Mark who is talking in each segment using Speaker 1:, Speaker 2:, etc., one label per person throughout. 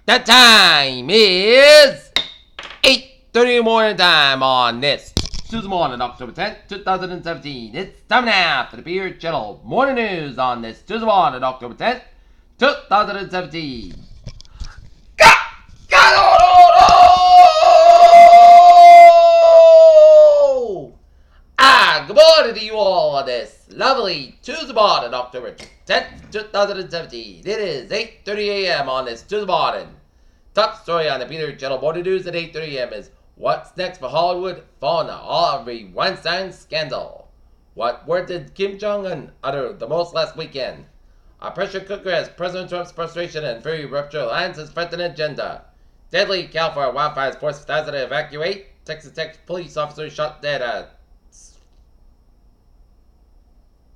Speaker 1: The time is 8:30 morning time on this Tuesday morning, October 10th, 2017. It's time now for the Beer Channel Morning News on this Tuesday morning, October 10th, 2017. Good morning to you all on this lovely Tuesday morning, October 10th, 2017. It is 8:30 a.m. on this Tuesday morning. Top story on the Peter Channel Morning News at 8:30 a.m. is what's next for Hollywood following the Harvey Weinstein scandal? What word did Kim Jong-un utter the most last weekend? A pressure cooker as President Trump's frustration and fury rupture alliances threaten agenda. Deadly California wildfires force thousands to evacuate. Texas Tech police officer shot dead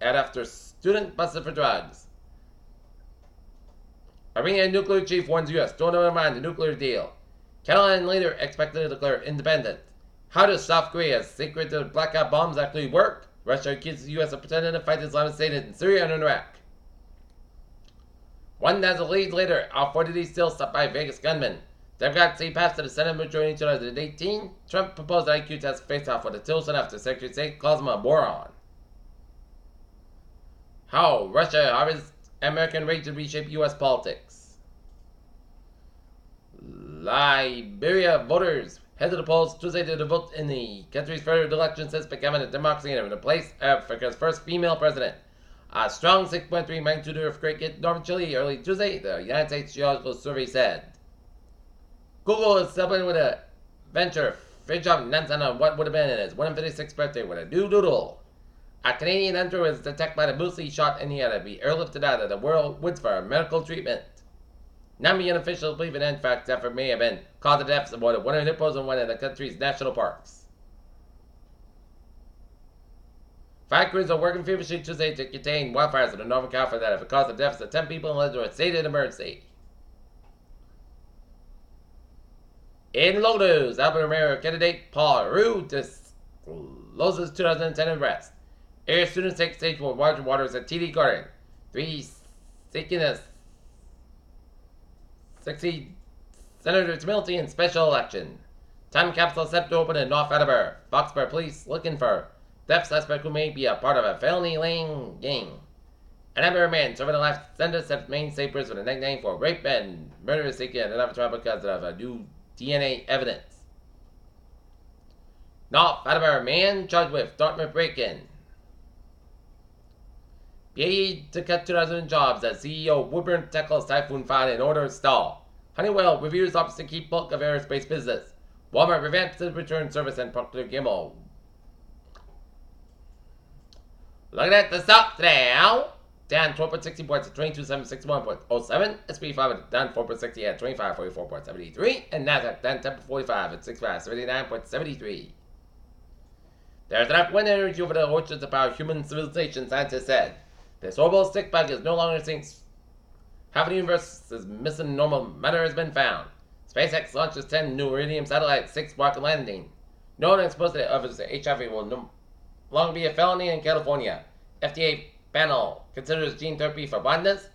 Speaker 1: after student busted for drugs. Iranian nuclear chief warns U.S. don't undermine the nuclear deal. Catalan leader expected to declare independent. How does South Korea's secret blackout bombs actually work? Russia accuses the U.S. of pretending to fight Islamic State in Syria and Iraq. 1,000 leads later, Al 40 still stopped by Vegas gunman. Democrats say pass to the Senate majority in 2018. Trump proposed IQ test face-off with a Tilson after Secretary of State calls him a moron. How Russia harvests American rage to reshape U.S. politics. Liberia voters head to the polls Tuesday to vote in the country's third election since becoming a democracy and replace Africa's first female president. A strong 6.3 magnitude earthquake hit northern Chile early Tuesday, the United States Geological Survey said. Google is celebrating with a venture fridge of nuts on what would have been his 156th birthday with a new doodle. A Canadian hunter was attacked by the moose he shot and he had to be airlifted out of the woods for medical treatment. Namibian officials believe an anthrax effort may have been caused the deaths of more than 100 hippos in one of the country's national parks. Fire crews are working feverishly Tuesday to contain wildfires in Northern California that have caused the deaths of 10 people and led to a state of emergency. In local news, Alabama mayor candidate Paul Rue discloses 2010 arrest. Area students take stage for larger waters at TD Garden. 3 seeking a 60 Senator's Milty in special election. Time capsule set to open in North Attleboro. Foxborough police looking for theft suspect who may be a part of a felony laying gang. An Attleboro man serving a life sentence at Maine State Prison with a nickname for rape and murder is seeking another trial because of a new DNA evidence. North Attleboro man charged with Dartmouth break-in. Paid to cut 2,000 jobs as CEO Woodburn tackles Typhoon Fire in order to stall. Honeywell reviews options to keep bulk of aerospace business. Walmart revamps its return service and Procter & Gamble. Looking at the stock now. Down 12.60 points at 22,761.07. SP 500 down 4.60 at 2544.73. And Nasdaq down 10.45 at 6579.73. There's enough wind energy over the oceans to power human civilization, scientists said. This orbital stick bug is no longer sinks. Half of the universe's missing normal matter has been found. SpaceX launches 10 new Iridium satellites, 6 rocket landing. No one is supposed to others that HIV will no longer be a felony in California. FDA panel considers gene therapy for blindness.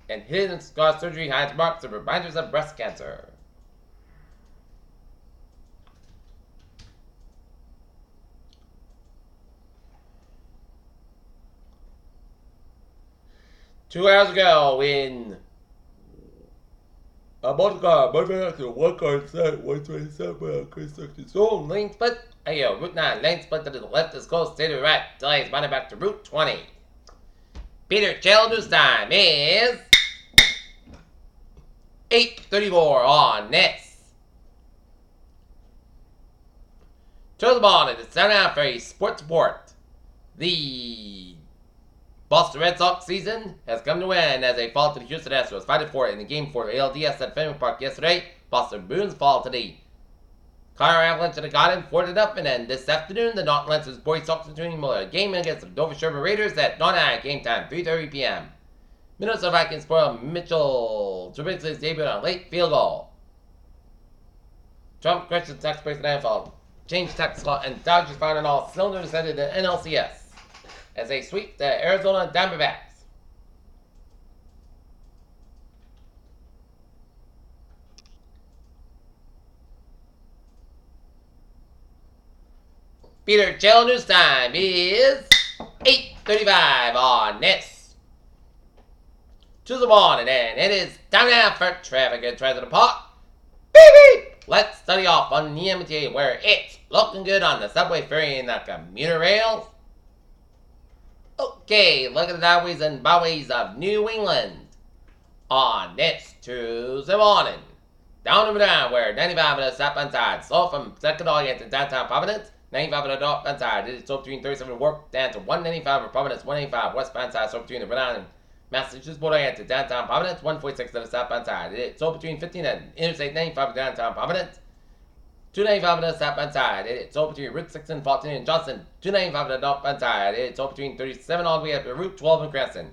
Speaker 1: And hidden scar surgery hides marks of reminders of breast cancer. Two hours ago, in a motor car, one car set 127 construction zone lane split. Route 9 lane split to the left is closed, stay to the right. Delays bounded back to Route 20. Peter Channel News time is 8:34 on this. To the morning, it's time now for a sports report. The Boston Red Sox season has come to an end as they fall to the Houston Astros 5-4 in the game for ALDS at Fenway Park yesterday. Boston Bruins fall to the Colorado Avalanche at the Garden 4-0, and then this afternoon the Norton Lancers Boys Sox continuing a game against the Dover Sherman Raiders at Norton game time 3:30 p.m. Minnesota Vikings spoil Mitchell Trubisky's debut on a late field goal. Trump questions tax breaks in the NFL, change tax law, and Dodgers firing all cylinders headed to NLCS as they sweep the Arizona Diamondbacks. Peter Channel News time is 8:35 on this Tuesday morning, and it is time now for traffic at Treasure Park. Beep beep! Let's study off on the MTA where it's looking good on the subway, ferry, and the commuter rails. Okay, look at the highways and byways of New England on this Tuesday morning. Down and down where 95 on the southbound side, slow from 2nd August to downtown Providence. 95 on the northbound side, it is slow between 37 Work down to 195 for Providence, 185 westbound side, slow between the Rhode Island, Massachusetts border to downtown Providence, 146 on the southbound side. It is slow between 15 and Interstate 95 for downtown Providence, 295 on the southbound side. It is slow between Route 6 and 14 and Johnson, 295 on the northbound side. It is slow between 37 all the way up to Route 12 and Crescent.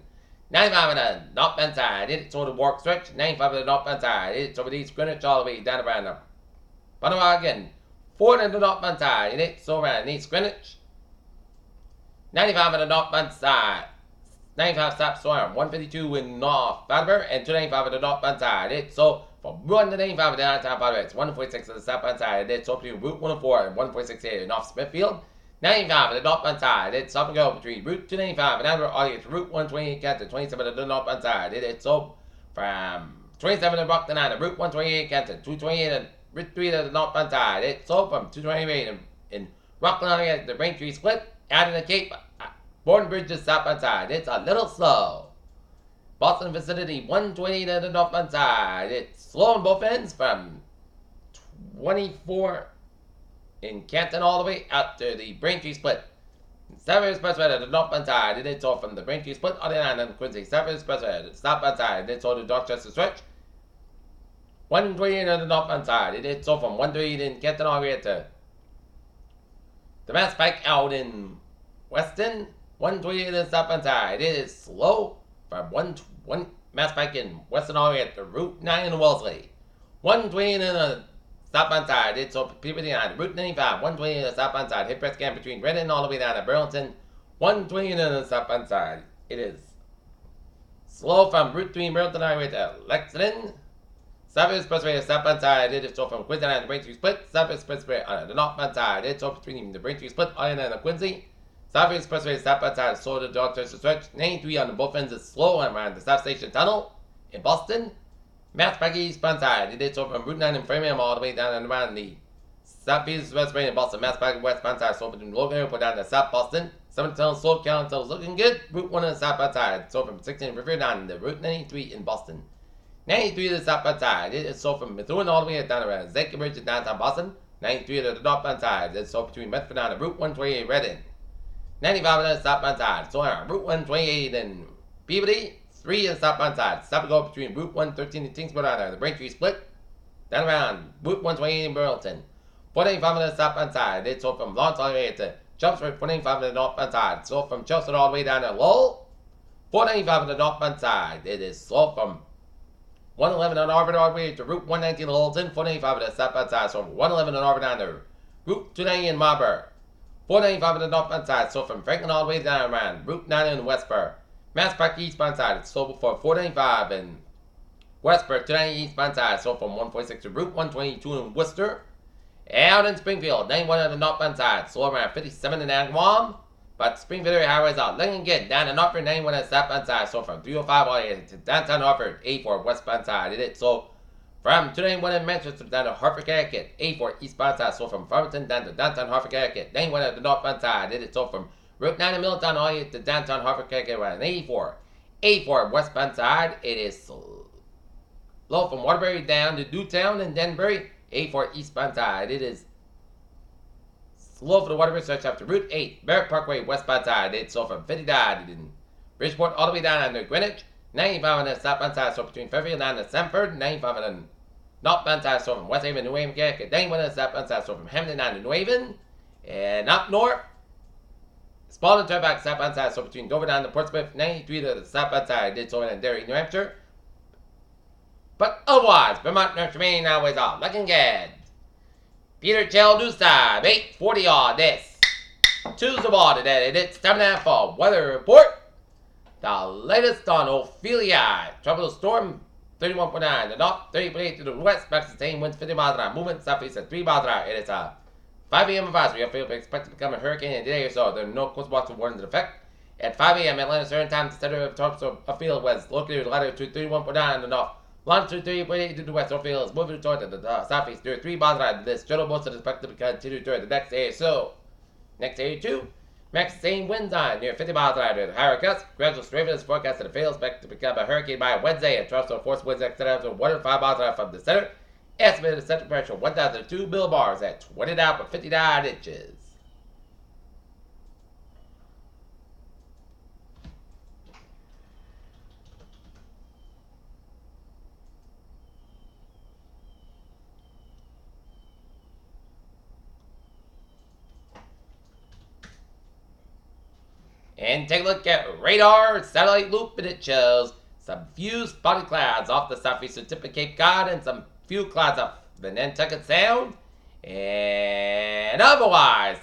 Speaker 1: 95 on the northbound side, it's over the Warwick stretch. 95 on the northbound side, it's over the East Greenwich all the way down around the Panawagan. 4 on the northbound side, it's over around East Greenwich. 95 on the northbound side, 95 stops around 152 in North Fatterbury, and 295 on the northbound side. It's so from 195 to downtown Fatterbury, it's 146 on the southbound side. It's over between Route 104 and 146 here in North Smithfield. 95 on the northbound side, it's up and go between Route 295 and Amber Audience, Route 128 Canton, 27 on the northbound side. It's up from 27 to Brockton to Route 128 Canton, 228 and Route 3 to the northbound side. It's up from 228 in Rockland at the Braintree split, out in the Cape, Borden Bridge to the southbound side. It's a little slow. Boston vicinity, 128 to the northbound side. It's slow on both ends from 24 in Canton all the way out to the Braintree split. Savage Expressway to the northbound side, it is all from the Braintree split on the line and Quincy. Savage Expressway to the southbound side, it is all to Dorchester stretch. 128 on the northbound side, it is all from 128 in Canton all the way to the Mass Pike out in Weston. 128 on the southbound side, it is slow from 1 Mass Pike in Weston all the way to Route 9 in Wellesley. 128 on the southbound side, it's over Peabody on Route 95, 120 on the southbound side, hit press scan between Redden all the way down to Burlington, 120 on the southbound side. It is slow from Route 3 Burlington all the way to Lexington. Southwest Expressway to the southbound side, it is slow from Quincy down to Braintree split. Southwest Expressway on the northbound side, it's over between the Braintree split all the way down to Quincy. Southwest Expressway to the southbound side, slow to Dorchester stretch. 93 on the both ends is slow around the South Station Tunnel in Boston. Mass Pike eastbound side, it is over from Route 9 in Framingham all the way down and around the Southeast Expressway in Boston. Mass Pike westbound side, so between Logan Airport down to South Boston. 7 tunnel slow count until looking good. Route 1 on the southbound side, so from 16 River down to Route 93 in Boston. 93 to the southbound side, it is so from Methuen all the way down around Zeke Bridge in downtown Boston. 93 to the northbound side, it's so between Medford down to Route 128 Reading. 95 on the southbound side, so on Route 128 in Peabody. 3 on the southbound side. Stop and go between Route 113 and Kingsborough down the Braintree split. Down around Route 128 in Burlington. 495 on the southbound side. It's sold from Lawrence all the way to Chelmsford. 495 on the northbound side. Sold from Chelmsford all the way down to Lowell. 495 on the northbound side. It is sold from 111 on Harvard all the way to Route 119 in Littleton. 495 on the southbound side. Sold from 111 on Harvard down to Route 290 in Marlborough. 495 on the northbound side. Sold from Franklin all the way down around Route 9 in Westborough. Mass Pike eastbound side, it's sold for 495 in Westborough, 290 eastbound side, sold from 146 to Route 122 in Worcester. Out in Springfield, 91 on the northbound side, sold around 57 in Agawam. But Springfield area highways are looking good. Down in Norfolk, 91 on the southbound side, sold from 305 all the way to downtown Norfolk, 84 westbound side. It is sold from 291 in Manchester down to Hartford, Connecticut, 84 eastbound side, sold from Farmington down to downtown Hartford, Connecticut. 91 on the northbound side, it is sold from Route 9 in Middletown all the way to downtown Hartford, Connecticut, around 84. 84 westbound side, it is slow from Waterbury down to Newtown and Denbury. 84 eastbound side, it is slow for the Waterbury stretch up to Route 8. Barrett Parkway westbound side, it's slow from 59 in Bridgeport all the way down to Greenwich. 95 on the southbound side, so between Fairfield down to Sanford. 95 on the northbound side, so from West Haven to New Haven, Connecticut. 91 on the southbound side, so from Hamden down to New Haven. And up north, Spalding Turnback southbound side, so between Dover down to Portsmouth. 93 to the southbound side, it's over in Derry, New Hampshire. But otherwise, Vermont, North Maine, highways are looking good. Peter Chell News Time, 8:40 on this Tuesday morning, and it's time now for weather report. The latest on Ophelia. Tropical storm 31.9 to the north, 30.8 to the west, max sustained winds 50 miles an hour. Movement southeast at 3 miles an hour. It is a 5 a.m. advisory. Upfield expected to become a hurricane in a day or so. There are no coast watch warnings in effect. At 5 a.m. Atlanta Standard Time, the center of torso upfield was located with latitude 31.9 in the north. Longitude 38.8 to the west. Upfield is moving toward the southeast. There are 3 miles around this. General most is expected to continue during the next day or so. Next day or 2. Max same winds on near 50 miles an hour. Higher gusts, gradual strengthening is forecasted to fail, expected to become a hurricane by Wednesday, and torso force winds extended to 105 miles an hour from the center. Estimated central pressure 1,002 millibars at 29.59 inches. And take a look at radar satellite loop, and it shows some few spotty clouds off the southeastern tip of Cape Cod and some few clouds off the Nantucket Sound. And otherwise,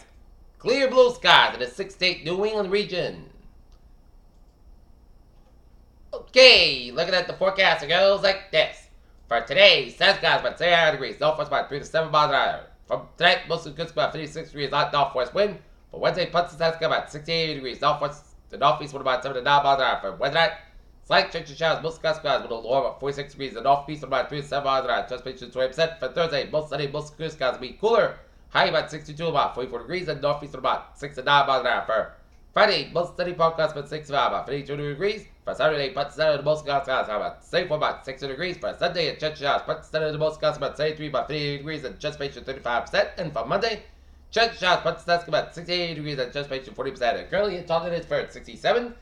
Speaker 1: clear blue skies in the 6-state New England region. Okay, looking at the forecast, it goes like this. For today, sun skies about 39 degrees, northwest about 3 to 7 miles an hour. From tonight, mostly good about 56 degrees, light northwest wind. For Wednesday, punts and skies about 68 degrees, northwest to northeast wind about 7 to 9 miles an hour. For Wednesday night, slight chance of showers, most skies with a low about 46 degrees, the northeast about 3 to 7 miles an hour. Transpiration 20%. For Thursday, most sunny, most clear skies will be cooler, high about 62, about 44 degrees, and northeast about 6 to 9 miles an hour. For Friday, most sunny forecast about 65, about 52 degrees. For Saturday, punts and most skies about 74, about 60 degrees. For Sunday, a chance of showers, punts and most skies about 73, about 58 degrees, and transpiration 35%. And for Monday, chance showers, punts and about 68 degrees, and transpiration 40%. And currently, in Taunton, it's for 67.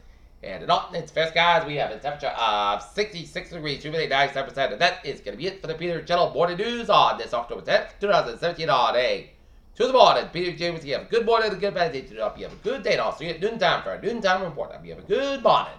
Speaker 1: And in Alton, it's fair skies. We have a temperature of 66 degrees, humidity 97%. And that is going to be it for the Peter Channel Morning News on this October 10th, 2017 all day. To the morning, Peter J. with you. Have a good morning and a good bad day. You have a good day. And I'll see you at noontime for a noontime report. I hope you have a good morning.